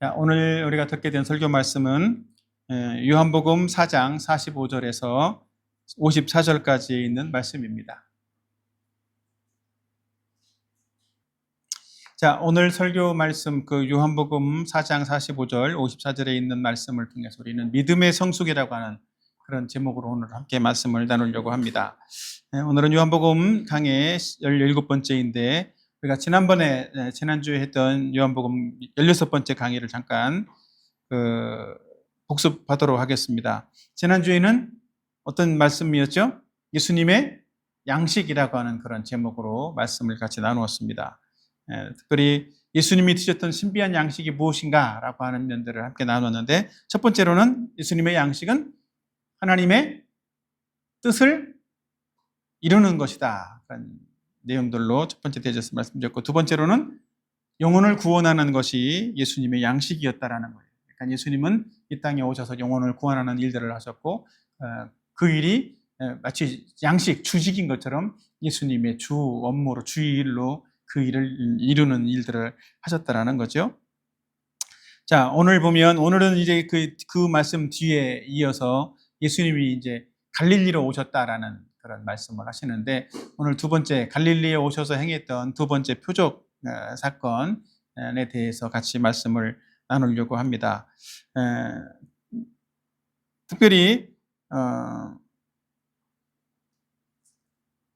자, 오늘 우리가 듣게 된 설교 말씀은 요한복음 4장 45절에서 54절까지 있는 말씀입니다. 자, 오늘 설교 말씀 요한복음 4장 45절 54절에 있는 말씀을 통해서 우리는 믿음의 성숙이라고 하는 그런 제목으로 오늘 함께 말씀을 나누려고 합니다. 오늘은 요한복음 강의 17번째인데 우리가 지난주에 했던 요한복음 16번째 강의를 잠깐 복습하도록 하겠습니다. 지난주에는 어떤 말씀이었죠? 예수님의 양식이라고 하는 그런 제목으로 말씀을 같이 나누었습니다. 특별히 예수님이 드셨던 신비한 양식이 무엇인가 라고 하는 면들을 함께 나누었는데, 첫 번째로는 예수님의 양식은 하나님의 뜻을 이루는 것이다, 그런 내용들로 첫 번째 대제에서 말씀드렸고, 두 번째로는 영혼을 구원하는 것이 예수님의 양식이었다라는 거예요. 그러니까 예수님은 이 땅에 오셔서 영혼을 구원하는 일들을 하셨고, 그 일이 마치 양식, 주식인 것처럼 예수님의 주 업무로, 주 일로 그 일을 이루는 일들을 하셨다라는 거죠. 자, 오늘은 이제 그 말씀 뒤에 이어서 예수님이 이제 갈릴리로 오셨다라는 그런 말씀을 하시는데, 오늘 두 번째 갈릴리에 오셔서 행했던 두 번째 표적 사건에 대해서 같이 말씀을 나누려고 합니다. 특별히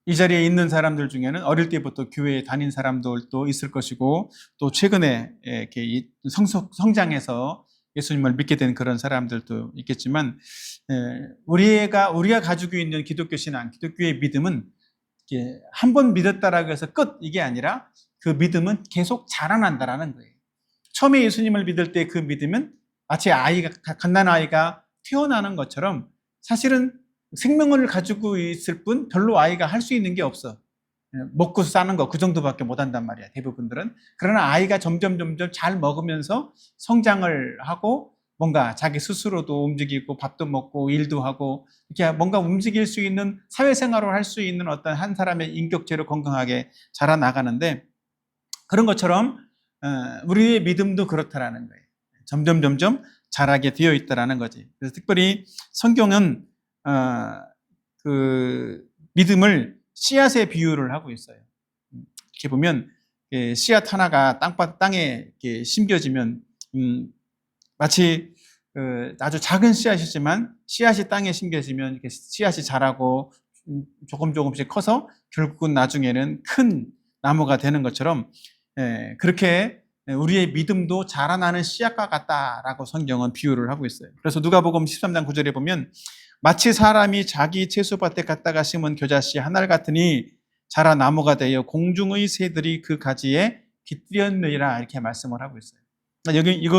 이 자리에 있는 사람들 중에는 어릴 때부터 교회에 다닌 사람들도 있을 것이고, 또 최근에 이렇게 성장해서 예수님을 믿게 된 그런 사람들도 있겠지만, 우리가 가지고 있는 기독교 신앙, 기독교의 믿음은 한 번 믿었다라고 해서 끝, 이게 아니라 그 믿음은 계속 자라난다라는 거예요. 처음에 예수님을 믿을 때 그 믿음은 마치 갓난아이가 태어나는 것처럼 사실은 생명을 가지고 있을 뿐 별로 아이가 할 수 있는 게 없어. 먹고 사는 거 그 정도밖에 못 한단 말이야, 대부분들은. 그러나 아이가 점점 잘 먹으면서 성장을 하고 뭔가 자기 스스로도 움직이고 밥도 먹고 일도 하고 이렇게 뭔가 움직일 수 있는, 사회생활을 할 수 있는 어떤 한 사람의 인격체로 건강하게 자라나가는데, 그런 것처럼 우리의 믿음도 그렇다라는 거예요. 점점 자라게 되어 있다라는 거지. 그래서 특별히 성경은 그 믿음을 씨앗에 비유를 하고 있어요. 이렇게 보면 씨앗 하나가 땅에 심겨지면 마치 아주 작은 씨앗이지만 씨앗이 땅에 심겨지면 이렇게 씨앗이 자라고 조금씩 커서 결국은 나중에는 큰 나무가 되는 것처럼, 그렇게 우리의 믿음도 자라나는 씨앗과 같다라고 성경은 비유를 하고 있어요. 그래서 누가복음 13장 9절에 보면 마치 사람이 자기 채소밭에 갖다가 심은 겨자씨 한 알 같으니 자라 나무가 되어 공중의 새들이 그 가지에 깃들였느니라, 이렇게 말씀을 하고 있어요.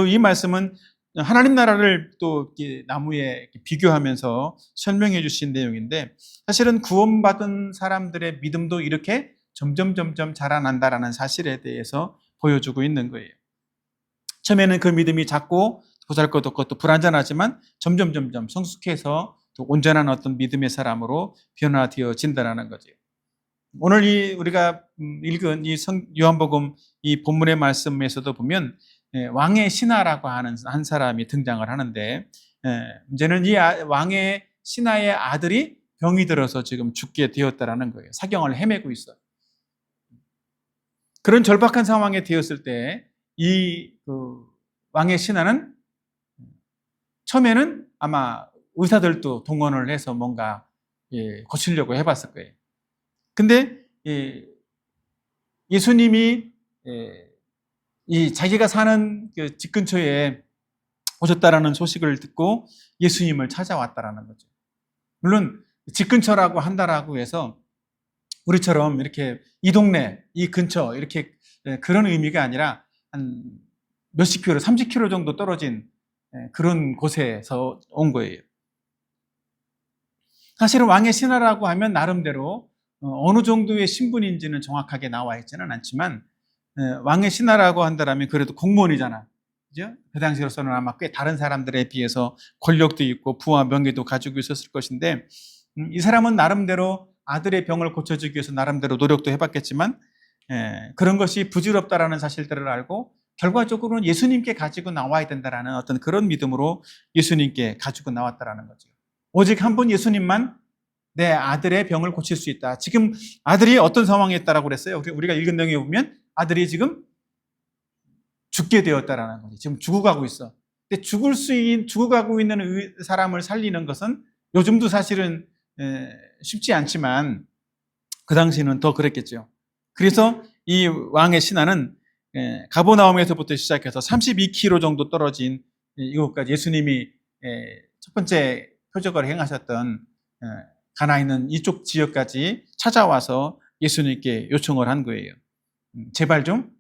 이 말씀은 하나님 나라를 또 나무에 비교하면서 설명해 주신 내용인데, 사실은 구원받은 사람들의 믿음도 이렇게 점점 자라난다라는 사실에 대해서 보여주고 있는 거예요. 처음에는 그 믿음이 작고 보잘것없고 또 불완전하지만 점점 성숙해서 또 온전한 어떤 믿음의 사람으로 변화되어진다라는 거죠. 오늘 우리가 읽은 이 요한복음 이 본문의 말씀에서도 보면 왕의 신하라고 하는 한 사람이 등장을 하는데, 문제는 이 왕의 신하의 아들이 병이 들어서 지금 죽게 되었다라는 거예요. 사경을 헤매고 있어. 그런 절박한 상황에 되었을 때 이 왕의 신하는 처음에는 아마 의사들도 동원을 해서 뭔가 고치려고 해봤을 거예요. 근데 예수님이 자기가 사는 집 근처에 오셨다라는 소식을 듣고 예수님을 찾아왔다라는 거죠. 물론 집 근처라고 한다라고 해서 우리처럼 이렇게 이 동네, 이 근처 이렇게 그런 의미가 아니라 한 몇십 킬로, 30km 정도 떨어진 그런 곳에서 온 거예요. 사실은 왕의 신하라고 하면 나름대로 어느 정도의 신분인지는 정확하게 나와 있지는 않지만, 왕의 신하라고 한다면 그래도 공무원이잖아, 그죠? 그 당시로서는 아마 꽤 다른 사람들에 비해서 권력도 있고 부와 명예도 가지고 있었을 것인데, 이 사람은 나름대로 아들의 병을 고쳐주기 위해서 나름대로 노력도 해봤겠지만, 그런 것이 부질없다라는 사실들을 알고 결과적으로는 예수님께 가지고 나와야 된다라는 어떤 그런 믿음으로 예수님께 가지고 나왔다라는 거죠. 오직 한 분 예수님만 내 아들의 병을 고칠 수 있다. 지금 아들이 어떤 상황에 있다라고 그랬어요? 우리가 읽은 내용에 보면 아들이 지금 죽게 되었다라는 거지. 지금 죽어가고 있어. 근데 죽어가고 있는 사람을 살리는 것은 요즘도 사실은 쉽지 않지만 그 당시에는 더 그랬겠죠. 그래서 이 왕의 신하는 가버나움에서부터 시작해서 32km 정도 떨어진 이곳까지 예수님이 첫 번째 표적을 행하셨던 가나 있는 이쪽 지역까지 찾아와서 예수님께 요청을 한 거예요. 제발 좀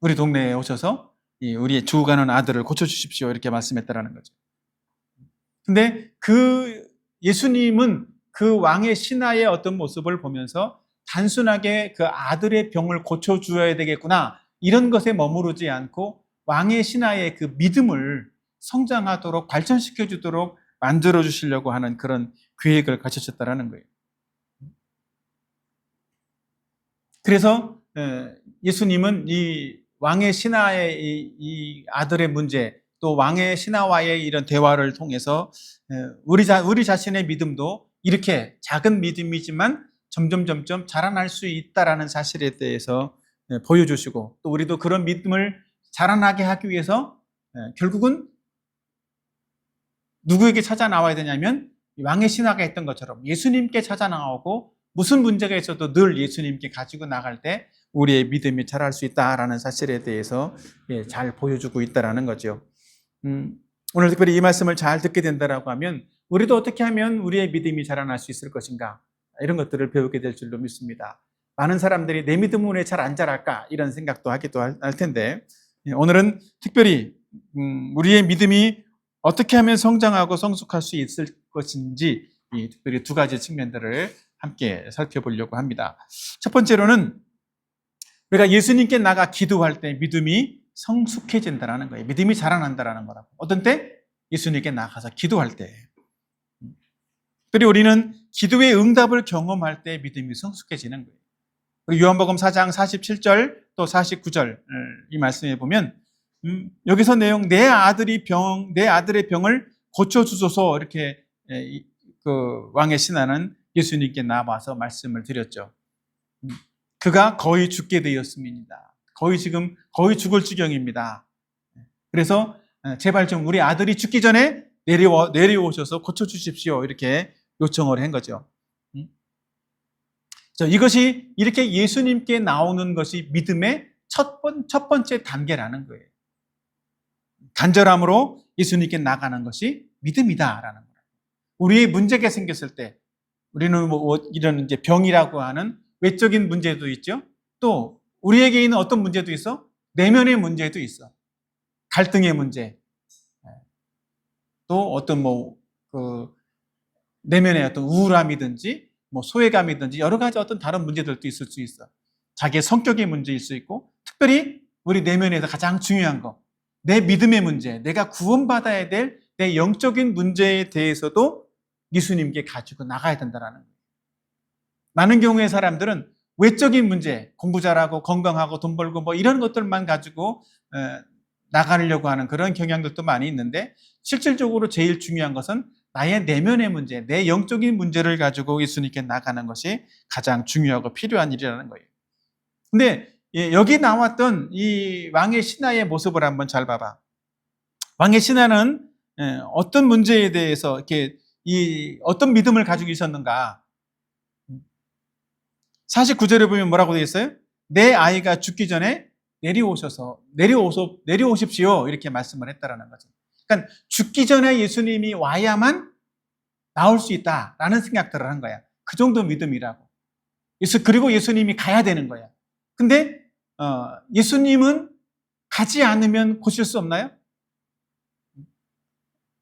우리 동네에 오셔서 우리의 죽어가는 아들을 고쳐주십시오. 이렇게 말씀했다라는 거죠. 근데 그 예수님은 그 왕의 신하의 어떤 모습을 보면서 단순하게 그 아들의 병을 고쳐주어야 되겠구나, 이런 것에 머무르지 않고 왕의 신하의 그 믿음을 성장하도록 발전시켜주도록 만들어주시려고 하는 그런 계획을 가지셨다라는 거예요. 그래서 예수님은 이 왕의 신하의 이 아들의 문제, 또 왕의 신하와의 이런 대화를 통해서 우리 자신의 믿음도 이렇게 작은 믿음이지만 점점 자라날 수 있다라는 사실에 대해서 보여주시고, 또 우리도 그런 믿음을 자라나게 하기 위해서 결국은 누구에게 찾아 나와야 되냐면 왕의 신하가 했던 것처럼 예수님께 찾아 나오고, 무슨 문제가 있어도 늘 예수님께 가지고 나갈 때 우리의 믿음이 자랄 수 있다라는 사실에 대해서 잘 보여주고 있다라는 거죠. 오늘 특별히 이 말씀을 잘 듣게 된다라고 하면 우리도 어떻게 하면 우리의 믿음이 자라날 수 있을 것인가, 이런 것들을 배우게 될 줄로 믿습니다. 많은 사람들이 내 믿음은 왜 잘 안 자랄까, 이런 생각도 하기도 할 텐데, 오늘은 특별히 우리의 믿음이 어떻게 하면 성장하고 성숙할 수 있을 것인지 특별히 두 가지 측면들을 함께 살펴보려고 합니다. 첫 번째로는 우리가 예수님께 나가 기도할 때 믿음이 성숙해진다는 거예요. 믿음이 자라난다는 거라고. 어떤 때? 예수님께 나가서 기도할 때. 그리고 우리는 기도의 응답을 경험할 때 믿음이 성숙해지는 거예요. 그리고 요한복음 4장 47절 또 49절 이 말씀에 보면 여기서 내용, 내 아들의 병을 고쳐주소서, 이렇게 그 왕의 신하는 예수님께 나와서 말씀을 드렸죠. 그가 거의 죽게 되었습니다. 거의 죽을 지경입니다. 그래서 제발 좀 우리 아들이 죽기 전에 내려오셔서 고쳐주십시오, 이렇게 요청을 한 거죠. 이것이 이렇게 예수님께 나오는 것이 믿음의 첫 번째 단계라는 거예요. 간절함으로 예수님께 나가는 것이 믿음이다라는 거예요. 우리의 문제가 생겼을 때, 우리는 이런 이제 병이라고 하는 외적인 문제도 있죠. 또 우리에게 있는 어떤 문제도 있어? 내면의 문제도 있어. 갈등의 문제. 또 어떤 내면의 어떤 우울함이든지 소외감이든지 여러 가지 어떤 다른 문제들도 있을 수 있어. 자기의 성격의 문제일 수 있고, 특별히 우리 내면에서 가장 중요한 거, 내 믿음의 문제, 내가 구원받아야 될 내 영적인 문제에 대해서도 예수님께 가지고 나가야 된다는 거예요. 많은 경우의 사람들은 외적인 문제, 공부 잘하고 건강하고 돈 벌고 이런 것들만 가지고 나가려고 하는 그런 경향들도 많이 있는데, 실질적으로 제일 중요한 것은 나의 내면의 문제, 내 영적인 문제를 가지고 예수님께 나가는 것이 가장 중요하고 필요한 일이라는 거예요. 근데 여기 나왔던 이 왕의 신하의 모습을 한번 잘 봐봐. 왕의 신하는 어떤 문제에 대해서 이렇게 어떤 믿음을 가지고 있었는가? 49절에 보면 뭐라고 되어 있어요? 내 아이가 죽기 전에 내려오십시오, 이렇게 말씀을 했다라는 거죠. 그러니까 죽기 전에 예수님이 와야만 나올 수 있다라는 생각들을 한 거야. 그 정도 믿음이라고. 그리고 예수님이 가야 되는 거야. 근데 예수님은 가지 않으면 고칠 수 없나요?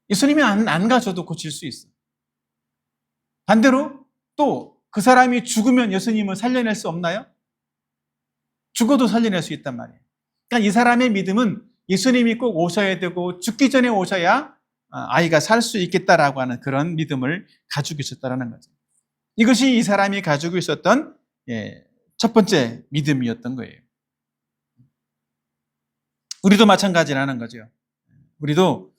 예수님이 안 가셔도 고칠 수 있어. 반대로 또 그 사람이 죽으면 예수님을 살려낼 수 없나요? 죽어도 살려낼 수 있단 말이에요. 그러니까 이 사람의 믿음은 예수님이 꼭 오셔야 되고 죽기 전에 오셔야 아이가 살 수 있겠다라고 하는 그런 믿음을 가지고 있었다는 거죠. 이것이 이 사람이 가지고 있었던 첫 번째 믿음이었던 거예요. 우리도 마찬가지라는 거죠. 우리도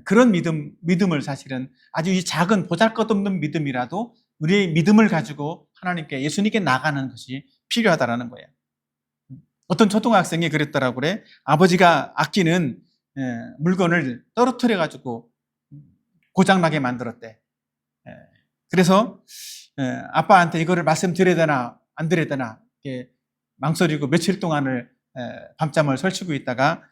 그런 믿음을 사실은 아주 이 작은 보잘것없는 믿음이라도 우리의 믿음을 가지고 하나님께, 예수님께 나가는 것이 필요하다라는 거예요. 어떤 초등학생이 그랬더라고 그래. 아버지가 아끼는 물건을 떨어뜨려 가지고 고장나게 만들었대. 그래서 아빠한테 이거를 말씀드려야 되나 안 드려야 되나 망설이고 며칠 동안을 밤잠을 설치고 있다가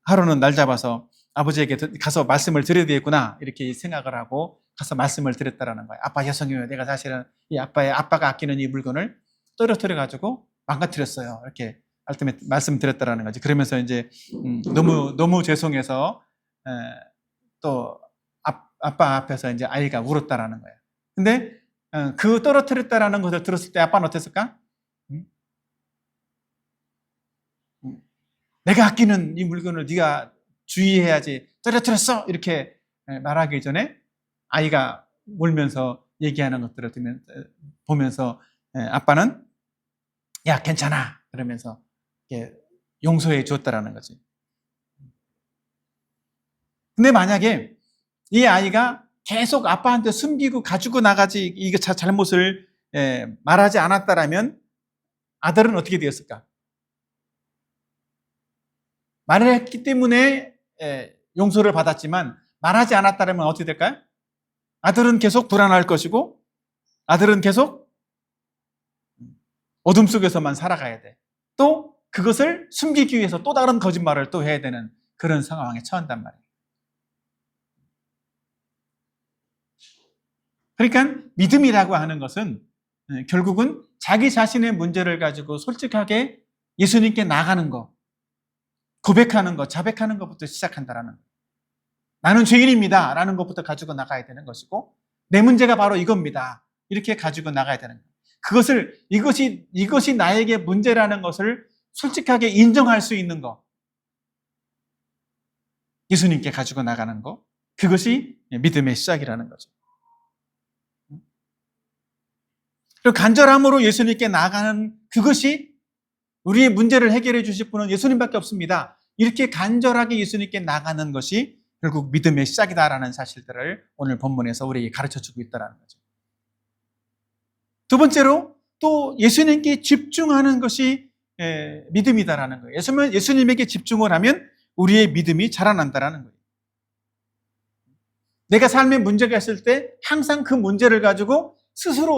하루는 날 잡아서 아버지에게 가서 말씀을 드려야 되겠구나 이렇게 생각을 하고 가서 말씀을 드렸다라는 거예요. 아빠 죄송해요. 내가 사실은 아빠가 아끼는 이 물건을 떨어뜨려 가지고 망가뜨렸어요. 이렇게 말씀드렸다라는 거지. 그러면서 이제 너무 죄송해서 또 아빠 앞에서 이제 아이가 울었다라는 거예요. 근데 그 떨어뜨렸다라는 것을 들었을 때 아빠는 어땠을까? 내가 아끼는 이 물건을 네가 주의해야지, 떨어뜨렸어 이렇게 말하기 전에 아이가 울면서 얘기하는 것들을 보면서 아빠는 야 괜찮아 그러면서 용서해 주었다라는 거지. 근데 만약에 이 아이가 계속 아빠한테 숨기고 가지고 나가지 이게 잘못을 말하지 않았다라면 아들은 어떻게 되었을까? 말을 했기 때문에 용서를 받았지만 말하지 않았다면 어떻게 될까요? 아들은 계속 불안할 것이고 아들은 계속 어둠 속에서만 살아가야 돼. 또 그것을 숨기기 위해서 또 다른 거짓말을 또 해야 되는 그런 상황에 처한단 말이에요. 그러니까 믿음이라고 하는 것은 결국은 자기 자신의 문제를 가지고 솔직하게 예수님께 나가는 거, 고백하는 것, 자백하는 것부터 시작한다라는 것. 나는 죄인입니다 라는 것부터 가지고 나가야 되는 것이고 내 문제가 바로 이겁니다 이렇게 가지고 나가야 되는 것. 이것이 나에게 문제라는 것을 솔직하게 인정할 수 있는 것, 예수님께 가지고 나가는 것, 그것이 믿음의 시작이라는 거죠. 그리고 간절함으로 예수님께 나가는 그것이 우리의 문제를 해결해 주실 분은 예수님밖에 없습니다. 이렇게 간절하게 예수님께 나가는 것이 결국 믿음의 시작이다라는 사실들을 오늘 본문에서 우리에게 가르쳐주고 있다는 거죠. 두 번째로 또 예수님께 집중하는 것이 믿음이다라는 거예요. 예수님에게 집중을 하면 우리의 믿음이 자라난다라는 거예요. 내가 삶에 문제가 있을 때 항상 그 문제를 가지고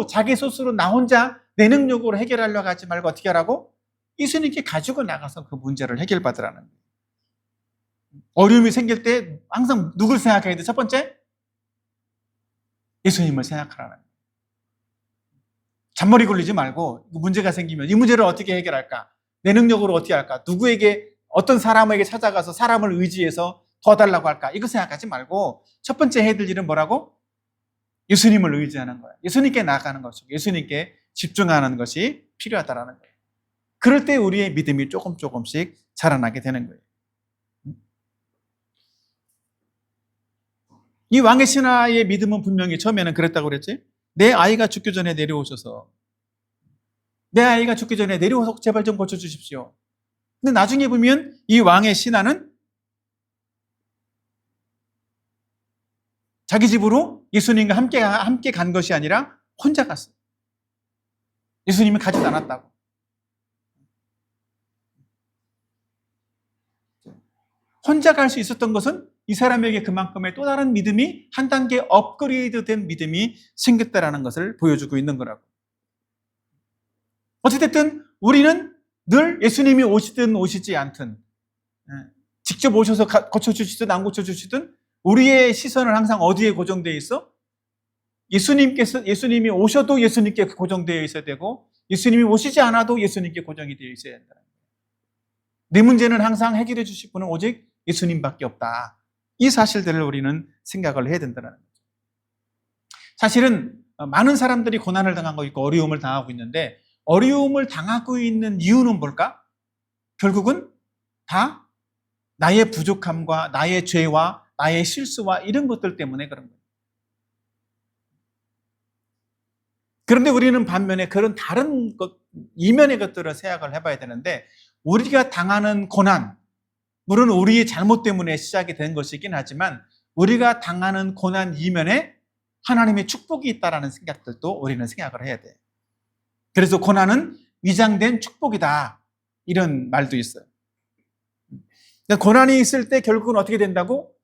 자기 스스로 나 혼자 내 능력으로 해결하려고 하지 말고 어떻게 하라고? 예수님께 가지고 나가서 그 문제를 해결받으라는 거예요. 어려움이 생길 때 항상 누굴 생각해야 돼? 첫 번째, 예수님을 생각하라는 거예요. 잔머리 굴리지 말고 문제가 생기면 이 문제를 어떻게 해결할까? 내 능력으로 어떻게 할까? 어떤 사람에게 찾아가서 사람을 의지해서 도와달라고 할까? 이거 생각하지 말고 첫 번째 해야 될 일은 뭐라고? 예수님을 의지하는 거예요. 예수님께 나아가는 것이고 예수님께 집중하는 것이 필요하다라는 거예요. 그럴 때 우리의 믿음이 조금씩 자라나게 되는 거예요. 이 왕의 신하의 믿음은 분명히 처음에는 그랬다고 그랬지? 내 아이가 죽기 전에 내려오셔서 제발 좀 고쳐주십시오. 근데 나중에 보면 이 왕의 신하는 자기 집으로 예수님과 함께 간 것이 아니라 혼자 갔어요. 예수님이 가지도 않았다고. 혼자 갈 수 있었던 것은 이 사람에게 그만큼의 또 다른 믿음이 한 단계 업그레이드 된 믿음이 생겼다라는 것을 보여주고 있는 거라고. 어찌됐든 우리는 늘 예수님이 오시든 오시지 않든 직접 오셔서 고쳐주시든 안 고쳐주시든 우리의 시선은 항상 어디에 고정되어 있어? 예수님이 오셔도 예수님께 고정되어 있어야 되고 예수님이 오시지 않아도 예수님께 고정이 되어 있어야 된다. 내 문제는 항상 해결해 주실 분은 오직 예수님밖에 없다. 이 사실들을 우리는 생각을 해야 된다는 거죠. 사실은 많은 사람들이 고난을 당하고 있고 어려움을 당하고 있는데 어려움을 당하고 있는 이유는 뭘까? 결국은 다 나의 부족함과 나의 죄와 나의 실수와 이런 것들 때문에 그런 거예요. 그런데 우리는 반면에 그런 다른 이면의 것들을 생각을 해봐야 되는데 우리가 당하는 고난, 물론 우리의 잘못 때문에 시작이 된 것이긴 하지만 우리가 당하는 고난 이면에 하나님의 축복이 있다라는 생각들도 우리는 생각을 해야 돼. 그래서 고난은 위장된 축복이다. 이런 말도 있어요. 고난이 있을 때 결국은 어떻게 된다고?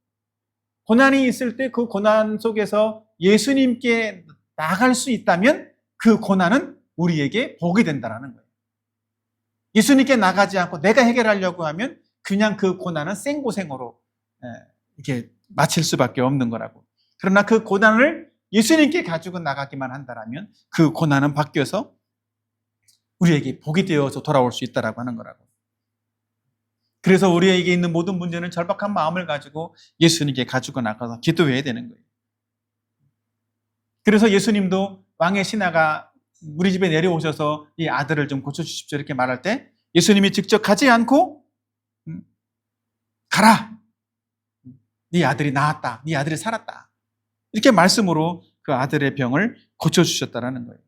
고난이 있을 때 그 고난 속에서 예수님께 나갈 수 있다면 그 고난은 우리에게 복이 된다는 거예요. 예수님께 나가지 않고 내가 해결하려고 하면 그냥 그 고난은 생고생으로 이렇게 마칠 수밖에 없는 거라고. 그러나 그 고난을 예수님께 가지고 나가기만 한다면 그 고난은 바뀌어서 우리에게 복이 되어서 돌아올 수 있다라고 하는 거라고. 그래서 우리에게 있는 모든 문제는 절박한 마음을 가지고 예수님께 가지고 나가서 기도해야 되는 거예요. 그래서 예수님도 왕의 신하가 우리 집에 내려오셔서 이 아들을 좀 고쳐주십시오 이렇게 말할 때 예수님이 직접 가지 않고 가라. 네 아들이 나았다. 네 아들이 살았다. 이렇게 말씀으로 그 아들의 병을 고쳐주셨다라는 거예요.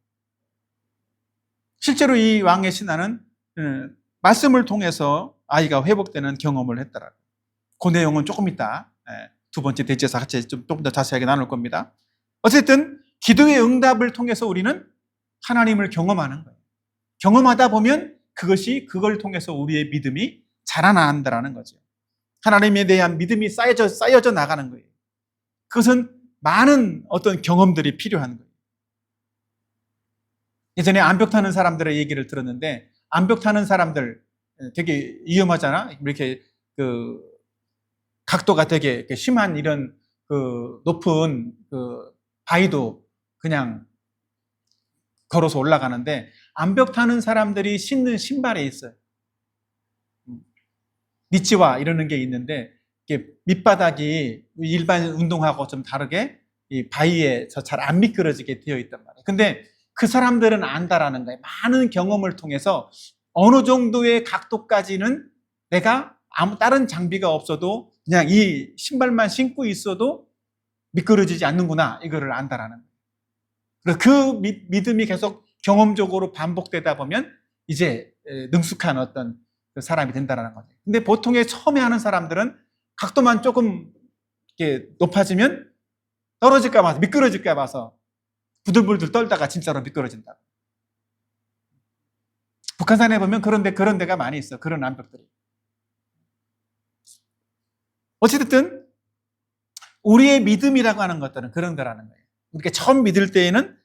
실제로 이 왕의 신하는 말씀을 통해서 아이가 회복되는 경험을 했더라고요. 그 내용은 조금 이따 두 번째 대체에서 같이 좀 더 자세하게 나눌 겁니다. 어쨌든 기도의 응답을 통해서 우리는 하나님을 경험하는 거예요. 경험하다 보면 그걸 통해서 우리의 믿음이 자라난다라는 거죠. 하나님에 대한 믿음이 쌓여져 나가는 거예요. 그것은 많은 어떤 경험들이 필요한 거예요. 예전에 암벽 타는 사람들의 얘기를 들었는데 암벽 타는 사람들 되게 위험하잖아. 이렇게 그 각도가 되게 심한 이런 그 높은 그 바위도 그냥 걸어서 올라가는데 암벽 타는 사람들이 신는 신발에 있어요. 니치와 이러는 게 있는데 이게 밑바닥이 일반 운동하고 좀 다르게 이 바위에서 잘 안 미끄러지게 되어 있단 말이에요. 근데 그 사람들은 안다라는 거예요. 많은 경험을 통해서 어느 정도의 각도까지는 내가 아무 다른 장비가 없어도 그냥 이 신발만 신고 있어도 미끄러지지 않는구나 이거를 안다라는 거예요. 그래서 그 믿음이 계속 경험적으로 반복되다 보면 이제 능숙한 어떤 사람이 된다는 거죠. 근데 보통에 처음에 하는 사람들은 각도만 조금 이렇게 높아지면 떨어질까 봐서 미끄러질까 봐서 부들부들 떨다가 진짜로 미끄러진다. 북한산에 보면 그런 데가 많이 있어. 그런 암벽들이. 어찌됐든 우리의 믿음이라고 하는 것들은 그런 거라는 거예요. 우리가 처음 믿을 때에는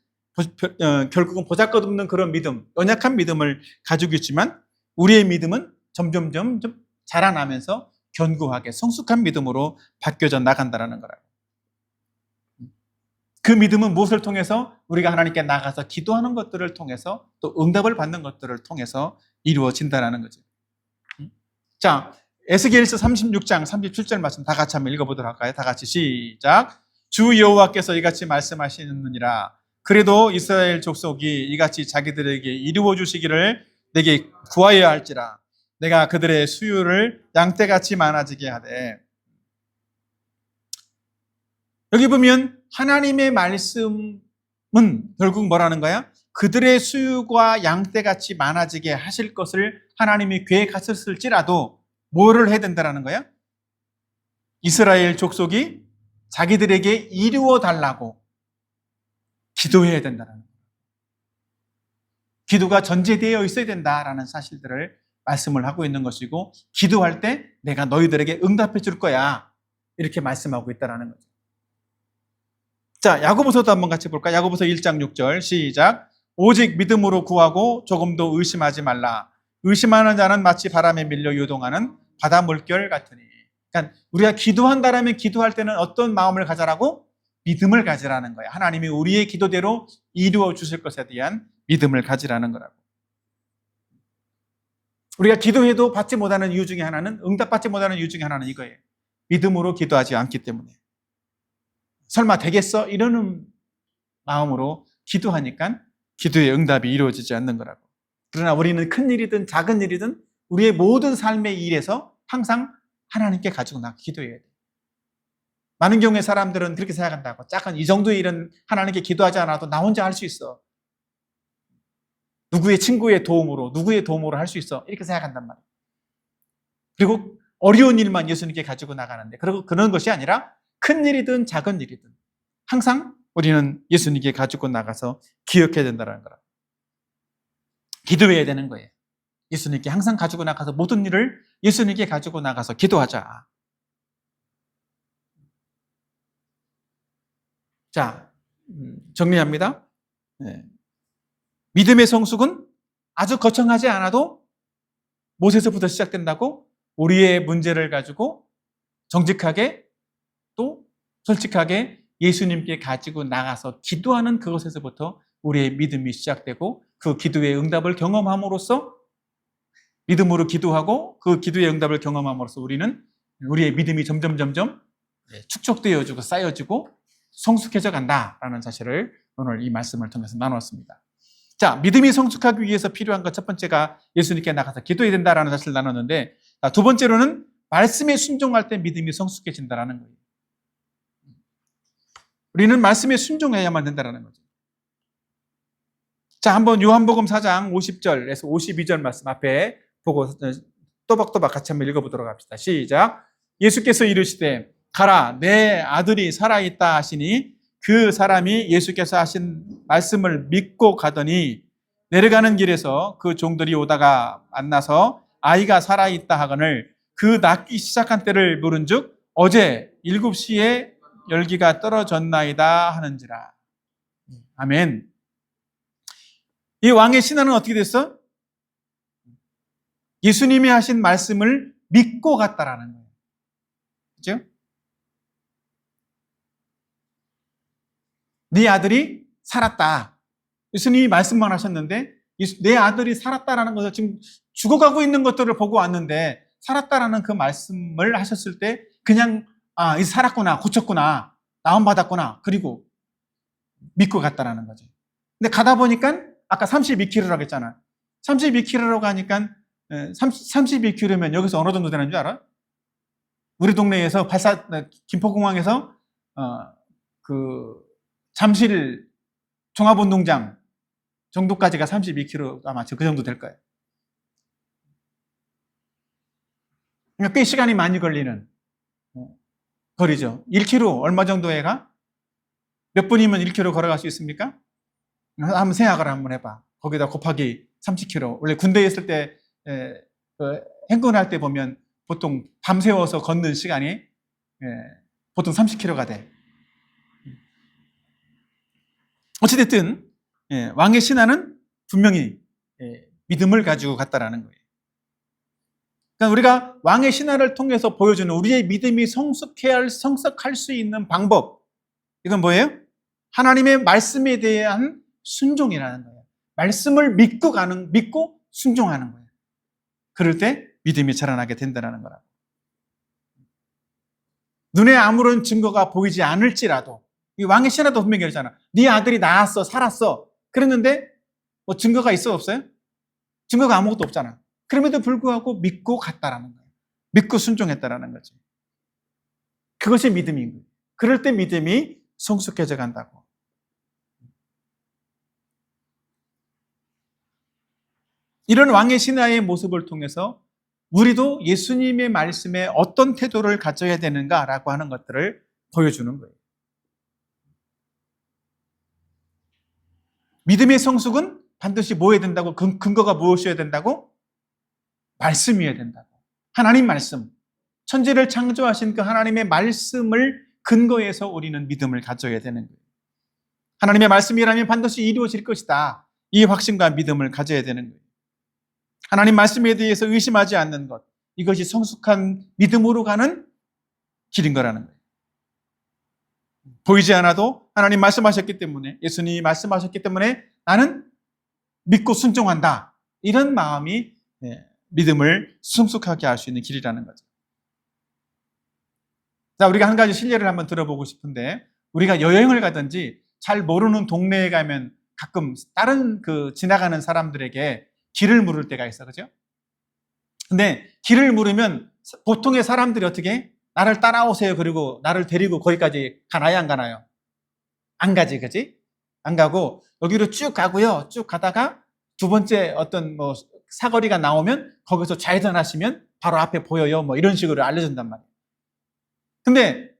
결국은 보잘것없는 그런 믿음, 연약한 믿음을 가지고 있지만 우리의 믿음은 점점 자라나면서 견고하게 성숙한 믿음으로 바뀌어져 나간다는 거라고. 그 믿음은 무엇을 통해서 우리가 하나님께 나가서 기도하는 것들을 통해서 또 응답을 받는 것들을 통해서 이루어진다는 거죠. 자, 에스겔서 36장 37절 말씀 다 같이 한번 읽어보도록 할까요? 다 같이 시작. 주 여호와께서 이같이 말씀하시느니라. 그래도 이스라엘 족속이 이같이 자기들에게 이루어 주시기를 내게 구하여야 할지라. 내가 그들의 수요를 양떼같이 많아지게 하되. 여기 보면 하나님의 말씀은 결국 뭐라는 거야? 그들의 수요가 양떼같이 많아지게 하실 것을 하나님이 계획하셨을지라도 뭐를 해야 된다는 거야? 이스라엘 족속이 자기들에게 이루어 달라고 기도해야 된다는 거야. 기도가 전제되어 있어야 된다라는 사실들을 말씀을 하고 있는 것이고 기도할 때 내가 너희들에게 응답해 줄 거야 이렇게 말씀하고 있다는 거죠. 자, 야고보서도 한번 같이 볼까? 야고보서 1장 6절 시작. 오직 믿음으로 구하고 조금도 의심하지 말라. 의심하는 자는 마치 바람에 밀려 요동하는 바다 물결 같으니. 그러니까 우리가 기도한다라면 기도할 때는 어떤 마음을 가져라고? 믿음을 가지라는 거야. 하나님이 우리의 기도대로 이루어 주실 것에 대한 믿음을 가지라는 거라고. 우리가 기도해도 받지 못하는 이유 중에 하나는 응답받지 못하는 이유 중에 하나는 이거예요. 믿음으로 기도하지 않기 때문에. 설마 되겠어? 이러는 마음으로 기도하니까 기도의 응답이 이루어지지 않는 거라고. 그러나 우리는 큰 일이든 작은 일이든 우리의 모든 삶의 일에서 항상 하나님께 가지고 나가 기도해야 돼. 많은 경우에 사람들은 그렇게 생각한다고. 작은 이 정도의 일은 하나님께 기도하지 않아도 나 혼자 할 수 있어. 누구의 친구의 도움으로, 누구의 도움으로 할 수 있어. 이렇게 생각한단 말이에요. 그리고 어려운 일만 예수님께 가지고 나가는데, 그런 것이 아니라 큰 일이든 작은 일이든 항상 우리는 예수님께 가지고 나가서 기억해야 된다는 거라. 기도해야 되는 거예요. 예수님께 항상 가지고 나가서 모든 일을 예수님께 가지고 나가서 기도하자. 자, 정리합니다. 네. 믿음의 성숙은 아주 거창하지 않아도 못에서부터 시작된다고, 우리의 문제를 가지고 정직하게 또 솔직하게 예수님께 가지고 나가서 기도하는 그것에서부터 우리의 믿음이 시작되고, 그 기도의 응답을 경험함으로써, 믿음으로 기도하고 그 기도의 응답을 경험함으로써 우리의 믿음이 점점 축적되어지고 쌓여지고 성숙해져 간다라는 사실을 오늘 이 말씀을 통해서 나누었습니다. 자, 믿음이 성숙하기 위해서 필요한 것 첫 번째가 예수님께 나가서 기도해야 된다라는 사실을 나눴는데, 두 번째로는 말씀에 순종할 때 믿음이 성숙해진다라는 거예요. 우리는 말씀에 순종해야만 된다라는 거죠. 자, 한번 요한복음 4장 50절에서 52절 말씀 앞에 보고 또박또박 같이 한번 읽어보도록 합시다. 시작. 예수께서 이르시되 가라, 내 아들이 살아있다 하시니 그 사람이 예수께서 하신 말씀을 믿고 가더니 내려가는 길에서 그 종들이 오다가 만나서 아이가 살아있다 하거늘 그 낫기 시작한 때를 물은즉 어제 7시에 열기가 떨어졌나이다 하는지라. 아멘. 이 왕의 신하는 어떻게 됐어? 예수님이 하신 말씀을 믿고 갔다라는 거예요. 그렇죠? 네 아들이 살았다. 예수님이 말씀만 하셨는데 내 아들이 살았다라는 것을, 지금 죽어가고 있는 것들을 보고 왔는데 살았다라는 그 말씀을 하셨을 때 그냥 이제 살았구나, 고쳤구나, 나음받았구나, 그리고 믿고 갔다라는 거죠. 근데 가다 보니까 아까 32km라고 했잖아. 32km라고 가니까 32km면 여기서 어느 정도 되는 줄 알아? 우리 동네에서 김포공항에서 그 잠실 종합운동장 정도까지가 32km, 아마 그 정도 될 거예요. 그러니까 꽤 시간이 많이 걸리는 거리죠. 1km 얼마 정도에 가? 몇 분이면 1km 걸어갈 수 있습니까? 한번 생각을 한번 해봐. 거기다 곱하기 30km. 원래 군대에 있을 때 행군할 때 보면 보통 밤새워서 걷는 시간이 보통 30km가 돼. 어찌됐든 왕의 신하는 분명히 믿음을 가지고 갔다라는 거예요. 그러니까 우리가 왕의 신하를 통해서 보여주는 우리의 믿음이 성숙할 수 있는 방법, 이건 뭐예요? 하나님의 말씀에 대한 순종이라는 거예요. 말씀을 믿고 순종하는 거예요. 그럴 때 믿음이 자라나게 된다는 거라고. 눈에 아무런 증거가 보이지 않을지라도, 이 왕의 신하도 분명히 그러잖아. 네 아들이 나았어, 살았어. 그랬는데 뭐 증거가 있어, 없어요? 증거가 아무것도 없잖아. 그럼에도 불구하고 믿고 갔다라는 거예요. 믿고 순종했다라는 거지. 그것이 믿음인 거예요. 그럴 때 믿음이 성숙해져 간다고. 이런 왕의 신하의 모습을 통해서 우리도 예수님의 말씀에 어떤 태도를 가져야 되는가라고 하는 것들을 보여주는 거예요. 믿음의 성숙은 반드시 뭐 해야 된다고? 근거가 무엇이어야 된다고? 말씀이어야 된다고. 하나님 말씀. 천지를 창조하신 그 하나님의 말씀을 근거해서 우리는 믿음을 가져야 되는 거예요. 하나님의 말씀이라면 반드시 이루어질 것이다. 이 확신과 믿음을 가져야 되는 거예요. 하나님 말씀에 대해서 의심하지 않는 것, 이것이 성숙한 믿음으로 가는 길인 거라는 거예요. 보이지 않아도 하나님 말씀하셨기 때문에, 예수님이 말씀하셨기 때문에 나는 믿고 순종한다. 이런 마음이 믿음을 성숙하게 할 수 있는 길이라는 거죠. 자, 우리가 한 가지 실례를 한번 들어보고 싶은데, 우리가 여행을 가든지 잘 모르는 동네에 가면 가끔 다른 지나가는 사람들에게 길을 물을 때가 있어, 그죠? 근데 길을 물으면 보통의 사람들이 어떻게? 나를 따라오세요. 그리고 나를 데리고 거기까지 가나요, 안 가나요? 안 가지, 그지? 안 가고 여기로 쭉 가고요. 쭉 가다가 두 번째 어떤 사거리가 나오면 거기서 좌회전하시면 바로 앞에 보여요. 뭐 이런 식으로 알려준단 말이에요. 근데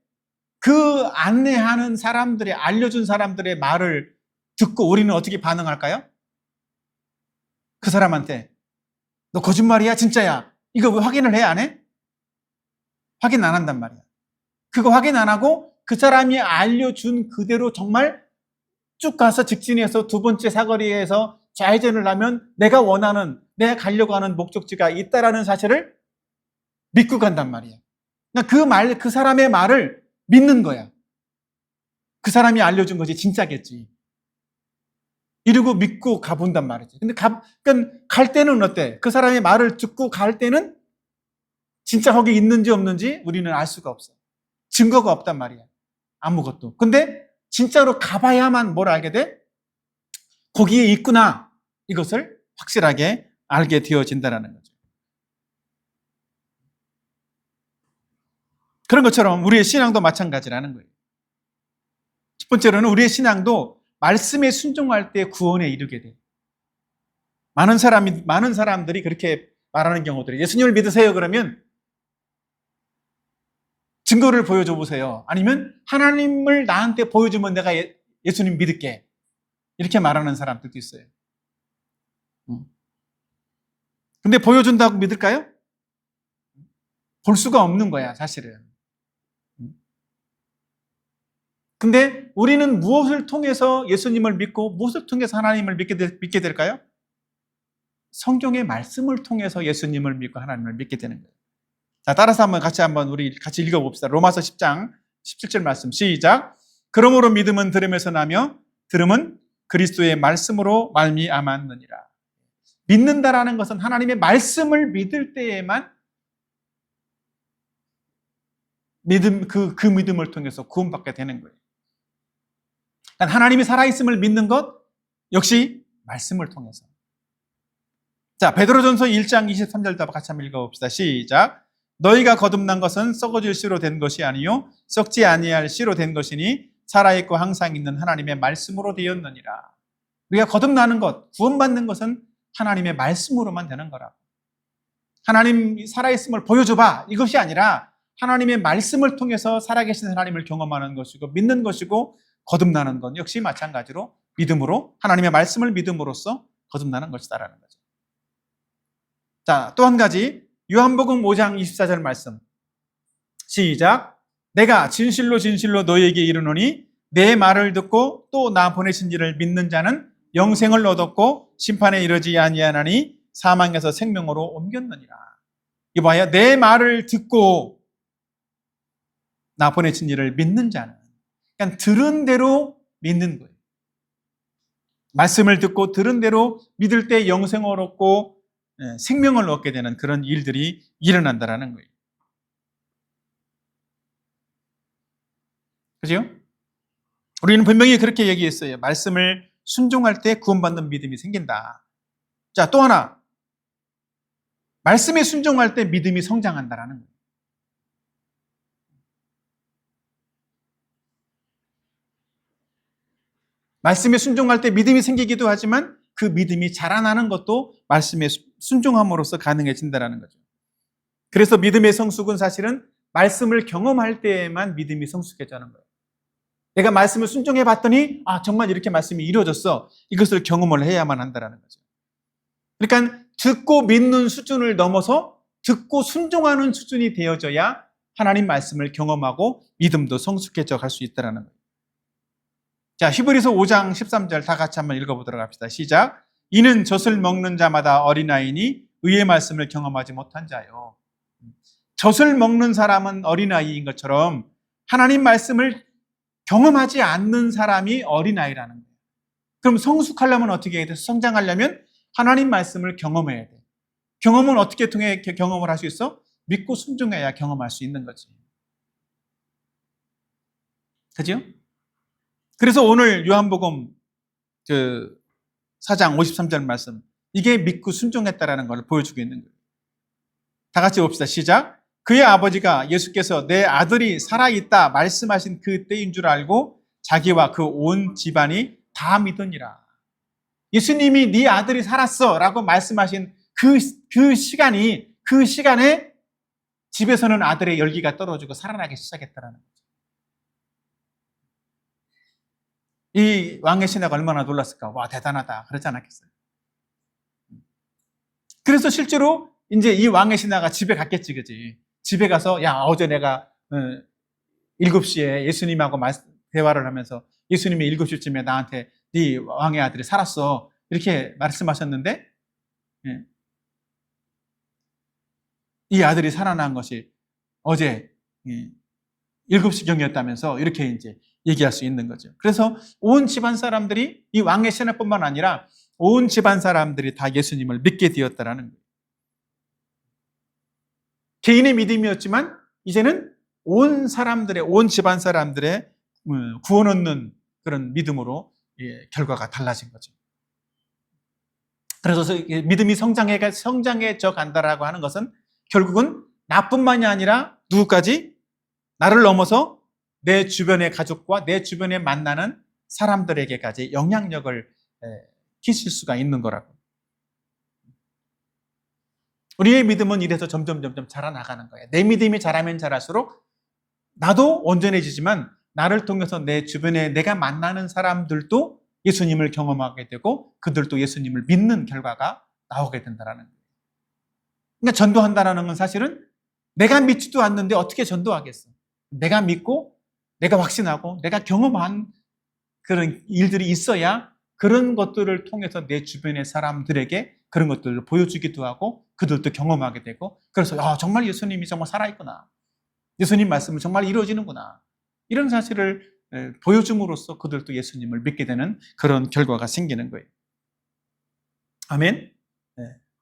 그 안내하는 사람들이, 알려준 사람들의 말을 듣고 우리는 어떻게 반응할까요? 그 사람한테 너 거짓말이야? 진짜야? 이거 왜 확인을 해? 안 해? 확인 안 한단 말이야. 그거 확인 안 하고 그 사람이 알려준 그대로 정말 쭉 가서 직진해서 두 번째 사거리에서 좌회전을 하면 내가 원하는, 내가 가려고 하는 목적지가 있다라는 사실을 믿고 간단 말이야. 그러니까 그 사람의 말을 믿는 거야. 그 사람이 알려준 것이 진짜겠지. 이러고 믿고 가본단 말이지. 근데 그러니까 갈 때는 어때? 그 사람의 말을 듣고 갈 때는 진짜 거기 있는지 없는지 우리는 알 수가 없어. 증거가 없단 말이야. 아무것도. 근데 진짜로 가봐야만 뭘 알게 돼? 거기에 있구나. 이것을 확실하게 알게 되어진다는 거죠. 그런 것처럼 우리의 신앙도 마찬가지라는 거예요. 첫 번째로는 우리의 신앙도 말씀에 순종할 때 구원에 이르게 돼. 많은 사람들이 그렇게 말하는 경우들이, 예수님을 믿으세요 그러면 증거를 보여줘 보세요. 아니면 하나님을 나한테 보여주면 내가 예수님 믿을게. 이렇게 말하는 사람들도 있어요. 근데 보여준다고 믿을까요? 볼 수가 없는 거야, 사실은. 근데 우리는 무엇을 통해서 예수님을 믿고 무엇을 통해서 하나님을 믿게 될까요? 성경의 말씀을 통해서 예수님을 믿고 하나님을 믿게 되는 거예요. 자, 따라서 우리 같이 읽어봅시다. 로마서 10장 17절 말씀 시작. 그러므로 믿음은 들음에서 나며 들음은 그리스도의 말씀으로 말미암았느니라. 믿는다라는 것은 하나님의 말씀을 믿을 때에만 그 믿음을 통해서 구원받게 되는 거예요. 그러니까 하나님이 살아있음을 믿는 것 역시 말씀을 통해서. 자, 베드로전서 1장 23절도 같이 한번 읽어봅시다. 시작. 너희가 거듭난 것은 썩어질 씨로 된 것이 아니요 썩지 아니할 씨로 된 것이니 살아있고 항상 있는 하나님의 말씀으로 되었느니라. 우리가 거듭나는 것, 구원받는 것은 하나님의 말씀으로만 되는 거라고. 하나님 살아있음을 보여줘봐, 이것이 아니라 하나님의 말씀을 통해서 살아계신 하나님을 경험하는 것이고 믿는 것이고, 거듭나는 건 역시 마찬가지로 믿음으로, 하나님의 말씀을 믿음으로써 거듭나는 것이다라는 거죠. 자, 또 한 가지 요한복음 5장 24절 말씀 시작. 내가 진실로 진실로 너희에게 이르노니 내 말을 듣고 또 나 보내신 이를 믿는 자는 영생을 얻었고 심판에 이르지 아니하나니 사망에서 생명으로 옮겼느니라. 이봐요, 내 말을 듣고 나 보내신 이를 믿는 자는, 그러니까 들은 대로 믿는 거예요. 말씀을 듣고 들은 대로 믿을 때 영생을 얻고 생명을 얻게 되는 그런 일들이 일어난다라는 거예요. 그죠? 우리는 분명히 그렇게 얘기했어요. 말씀을 순종할 때 구원받는 믿음이 생긴다. 자, 또 하나. 말씀에 순종할 때 믿음이 성장한다라는 거예요. 말씀에 순종할 때 믿음이 생기기도 하지만 그 믿음이 자라나는 것도 말씀에 순종함으로써 가능해진다는 거죠. 그래서 믿음의 성숙은 사실은 말씀을 경험할 때에만 믿음이 성숙해지는 거예요. 내가 말씀을 순종해 봤더니 정말 이렇게 말씀이 이루어졌어. 이것을 경험을 해야만 한다는 거죠. 그러니까 듣고 믿는 수준을 넘어서 듣고 순종하는 수준이 되어져야 하나님 말씀을 경험하고 믿음도 성숙해져 갈 수 있다는 거예요. 자, 히브리서 5장 13절 다 같이 한번 읽어보도록 합시다. 시작. 이는 젖을 먹는 자마다 어린아이니 의의 말씀을 경험하지 못한 자요. 젖을 먹는 사람은 어린아이인 것처럼 하나님 말씀을 경험하지 않는 사람이 어린아이라는 거예요. 그럼 성숙하려면 어떻게 해야 돼? 성장하려면 하나님 말씀을 경험해야 돼. 경험은 어떻게 통해 경험을 할 수 있어? 믿고 순종해야 경험할 수 있는 거지. 그죠? 그래서 오늘 요한복음 4장 53절 말씀, 이게 믿고 순종했다라는 걸 보여주고 있는 거예요. 다 같이 봅시다. 시작. 그의 아버지가 예수께서 내 아들이 살아있다 말씀하신 그 때인 줄 알고 자기와 그 온 집안이 다 믿으니라. 예수님이 네 아들이 살았어 라고 말씀하신 그 시간에 집에서는 아들의 열기가 떨어지고 살아나기 시작했다라는 거죠. 이 왕의 신하가 얼마나 놀랐을까? 와, 대단하다. 그러지 않았겠어요? 그래서 실제로 이제 이 왕의 신하가 집에 갔겠지, 그지? 집에 가서, 야, 어제 내가 7시에 예수님하고 대화를 하면서 예수님이 7시쯤에 나한테 네 왕의 아들이 살았어. 이렇게 말씀하셨는데, 예, 이 아들이 살아난 것이 어제 7시경이었다면서 이렇게 이제 얘기할 수 있는 거죠. 그래서 온 집안 사람들이 이 왕의 신하뿐만 아니라 온 집안 사람들이 다 예수님을 믿게 되었다라는 거예요. 개인의 믿음이었지만 이제는 온 집안 사람들의 구원 얻는 그런 믿음으로 결과가 달라진 거죠. 그래서 믿음이 성장해져 간다라고 하는 것은 결국은 나뿐만이 아니라 누구까지? 나를 넘어서 내 주변의 가족과 내 주변에 만나는 사람들에게까지 영향력을 끼칠 수가 있는 거라고. 우리의 믿음은 이래서 점점 자라나가는 거예요. 내 믿음이 자라면 자랄수록 나도 온전해지지만 나를 통해서 내 주변에 내가 만나는 사람들도 예수님을 경험하게 되고 그들도 예수님을 믿는 결과가 나오게 된다는 거예요. 그러니까 전도한다는 건 사실은 내가 믿지도 않는데 어떻게 전도하겠어? 내가 믿고 내가 확신하고 내가 경험한 그런 일들이 있어야 그런 것들을 통해서 내 주변의 사람들에게 그런 것들을 보여주기도 하고 그들도 경험하게 되고 그래서 정말 예수님이 정말 살아있구나. 예수님 말씀은 정말 이루어지는구나. 이런 사실을 보여줌으로써 그들도 예수님을 믿게 되는 그런 결과가 생기는 거예요. 아멘.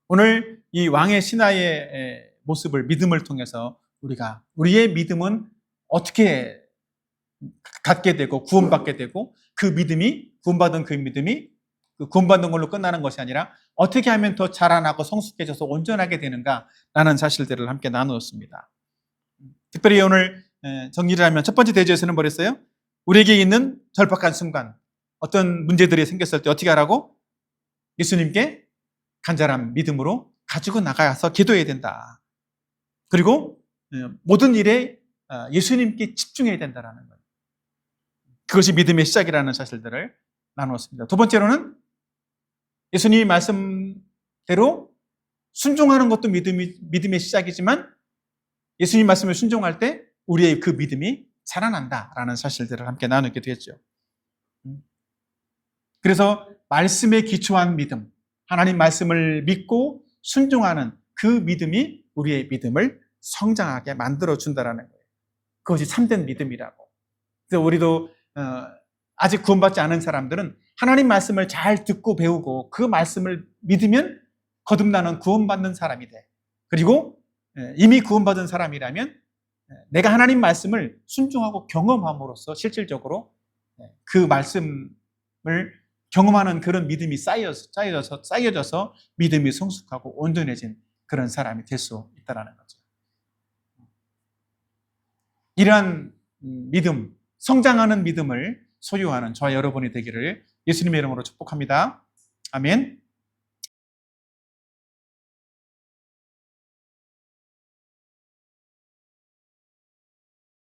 오늘 이 왕의 신하의 모습을 믿음을 통해서 우리의 믿음은 어떻게 갖게 되고 구원받게 되고 구원받은 그 믿음이 구원받는 걸로 끝나는 것이 아니라 어떻게 하면 더 자라나고 성숙해져서 온전하게 되는가라는 사실들을 함께 나누었습니다. 특별히 오늘 정리를 하면 첫 번째 대지에서는 뭐랬어요? 우리에게 있는 절박한 순간 어떤 문제들이 생겼을 때 어떻게 하라고? 예수님께 간절한 믿음으로 가지고 나가서 기도해야 된다. 그리고 모든 일에 예수님께 집중해야 된다는 거예요. 그것이 믿음의 시작이라는 사실들을 나누었습니다. 두 번째로는 예수님의 말씀대로 순종하는 것도 믿음의 시작이지만 예수님 말씀을 순종할 때 우리의 그 믿음이 자라난다라는 사실들을 함께 나누게 되었죠. 그래서 말씀에 기초한 믿음, 하나님 말씀을 믿고 순종하는 그 믿음이 우리의 믿음을 성장하게 만들어준다는 거예요. 그것이 참된 믿음이라고. 그래서 우리도 아직 구원받지 않은 사람들은 하나님 말씀을 잘 듣고 배우고 그 말씀을 믿으면 거듭나는 구원받는 사람이 돼. 그리고 이미 구원받은 사람이라면 내가 하나님 말씀을 순종하고 경험함으로써 실질적으로 그 말씀을 경험하는 그런 믿음이 쌓여져서 믿음이 성숙하고 온전해진 그런 사람이 될 수 있다는 거죠. 이러한 믿음, 성장하는 믿음을 소유하는 저와 여러분이 되기를 예수님의 이름으로 축복합니다. 아멘.